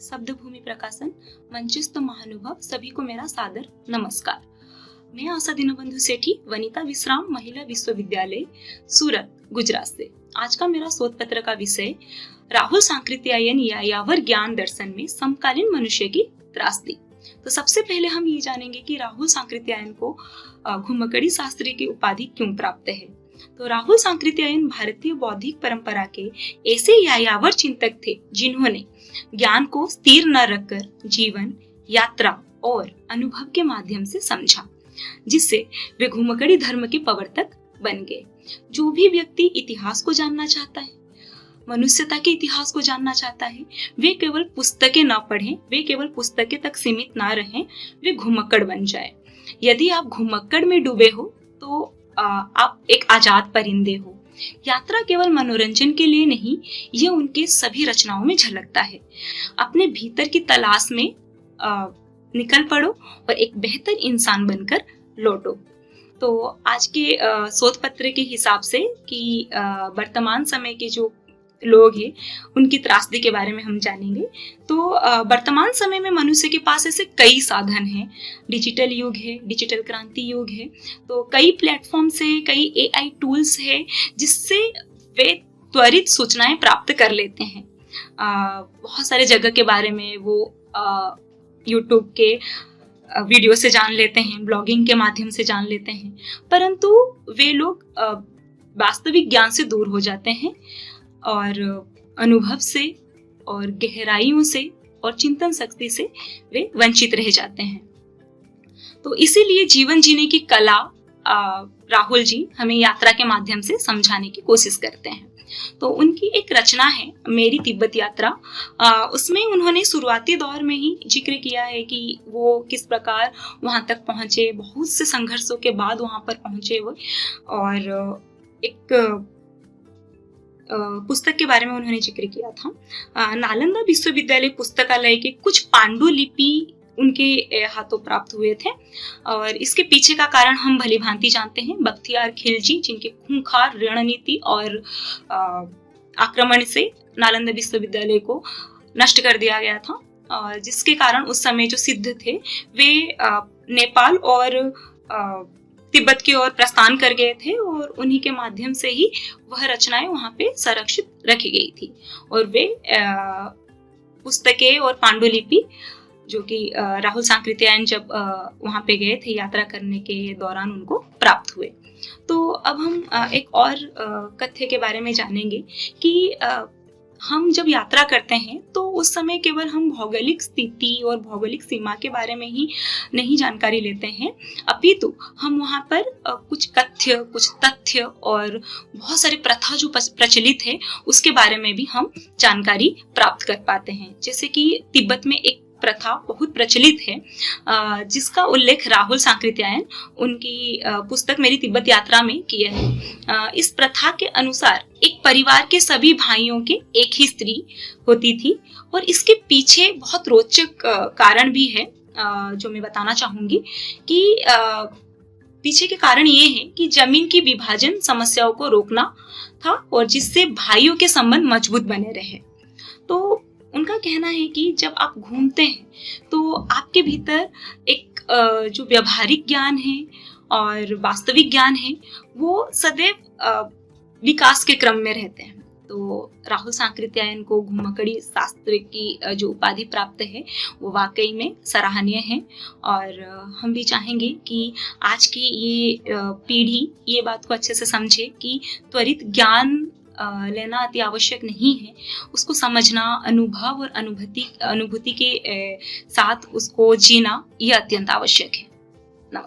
शब्द भूमि प्रकाशन, मंचस्थ महानुभव सभी को मेरा सादर नमस्कार। मैं आशा दीनबंधु सेठी, वनिता विश्राम महिला विश्वविद्यालय, सूरत, गुजरात से। आज का मेरा शोध पत्र का विषय राहुल सांकृत्यायन यायावर ज्ञान दर्शन में समकालीन मनुष्य की त्रासदी। तो सबसे पहले हम ये जानेंगे कि राहुल सांकृत्यायन को घुमक्कड़ी शास्त्री की उपाधि क्यों प्राप्त है। तो राहुल सांकृत्यायन भारतीय बौद्धिक परंपरा के ऐसे यायावर चिंतक थे जिन्होंने ज्ञान को स्थिर न रखकर जीवन, यात्रा और अनुभव के माध्यम से समझा, जिससे वे घुमक्कड़ी धर्म के प्रवर्तक बन गए। जो भी व्यक्ति इतिहास को जानना चाहता है, मनुष्यता के इतिहास को जानना चाहता है, वे केवल पुस्तकें न पढ़ें, वे केवल पुस्तकें तक सीमित ना रहें, वे घुमक्कड़ बन जाए। यदि आप घुमक्कड़ में डूबे हो तो आप एक आजाद परिंदे हो। यात्रा केवल मनोरंजन के लिए नहीं, यह उनके सभी रचनाओं में झलकता है। अपने भीतर की तलाश में निकल पड़ो और एक बेहतर इंसान बनकर लौटो। तो आज के शोध पत्र के हिसाब से कि वर्तमान समय के जो लोग हैं उनकी त्रासदी के बारे में हम जानेंगे। तो वर्तमान समय में मनुष्य के पास ऐसे कई साधन हैं। डिजिटल युग है, डिजिटल क्रांति युग है, तो कई प्लेटफॉर्म्स है, कई AI टूल्स है जिससे वे त्वरित सूचनाएं प्राप्त कर लेते हैं। बहुत सारे जगह के बारे में वो यूट्यूब के वीडियो से जान लेते हैं, ब्लॉगिंग के माध्यम से जान लेते हैं, परंतु वे लोग वास्तविक ज्ञान से दूर हो जाते हैं और अनुभव से और गहराइयों से और चिंतन शक्ति से वे वंचित रह जाते हैं। तो इसीलिए जीवन जीने की कला राहुल जी हमें यात्रा के माध्यम से समझाने की कोशिश करते हैं। तो उनकी एक रचना है मेरी तिब्बत यात्रा। उसमें उन्होंने शुरुआती दौर में ही जिक्र किया है कि वो किस प्रकार वहां तक पहुंचे, बहुत से संघर्षों के बाद वहां पर पहुंचे वो, और एक पुस्तक के बारे में उन्होंने जिक्र किया था। नालंदा विश्वविद्यालय पुस्तकालय के कुछ पांडुलिपि उनके हाथों प्राप्त हुए थे, और इसके पीछे का कारण हम भली भांति जानते हैं। बख्तियार खिलजी, जिनके खूंखार रणनीति और आक्रमण से नालंदा विश्वविद्यालय को नष्ट कर दिया गया था, और जिसके कारण उस समय जो सिद्ध थे वे नेपाल और तिब्बत की ओर प्रस्थान कर गए थे, और उन्हीं के माध्यम से ही वह रचनाएं वहां पे संरक्षित रखी गई थी। और वे पुस्तकें और पांडुलिपि जो कि राहुल सांकृत्यायन जब वहां पे गए थे यात्रा करने के दौरान उनको प्राप्त हुए। तो अब हम एक और कथ्य के बारे में जानेंगे कि हम जब यात्रा करते हैं तो उस समय केवल हम भौगोलिक स्थिति और भौगोलिक सीमा के बारे में ही नहीं जानकारी लेते हैं, अपितु हम वहाँ पर कुछ कथ्य, कुछ तथ्य और बहुत सारी प्रथा जो प्रचलित है उसके बारे में भी हम जानकारी प्राप्त कर पाते हैं। जैसे कि तिब्बत में एक प्रथा बहुत प्रचलित है जिसका उल्लेख राहुल सांकृत्यायन उनकी पुस्तक मेरी तिब्बत यात्रा में किया है। इस प्रथा के अनुसार एक परिवार के सभी भाइयों के एक ही स्त्री होती थी, और इसके पीछे बहुत रोचक कारण भी है जो मैं बताना चाहूंगी कि पीछे के कारण ये है कि जमीन की विभाजन समस्याओं को रोकना था और जिससे भाइयों के संबंध मजबूत बने रहे। तो उनका कहना है कि जब आप घूमते हैं तो आपके भीतर एक जो व्यवहारिक ज्ञान है और वास्तविक ज्ञान है वो सदैव विकास के क्रम में रहते हैं। तो राहुल सांकृत्यायन को घुमक्कड़ी शास्त्री की जो उपाधि प्राप्त है वो वाकई में सराहनीय है, और हम भी चाहेंगे कि आज की ये पीढ़ी ये बात को अच्छे से समझे कि त्वरित ज्ञान लेना अति आवश्यक नहीं है, उसको समझना, अनुभव और अनुभूति के साथ उसको जीना यह अत्यंत आवश्यक है। नमस्कार।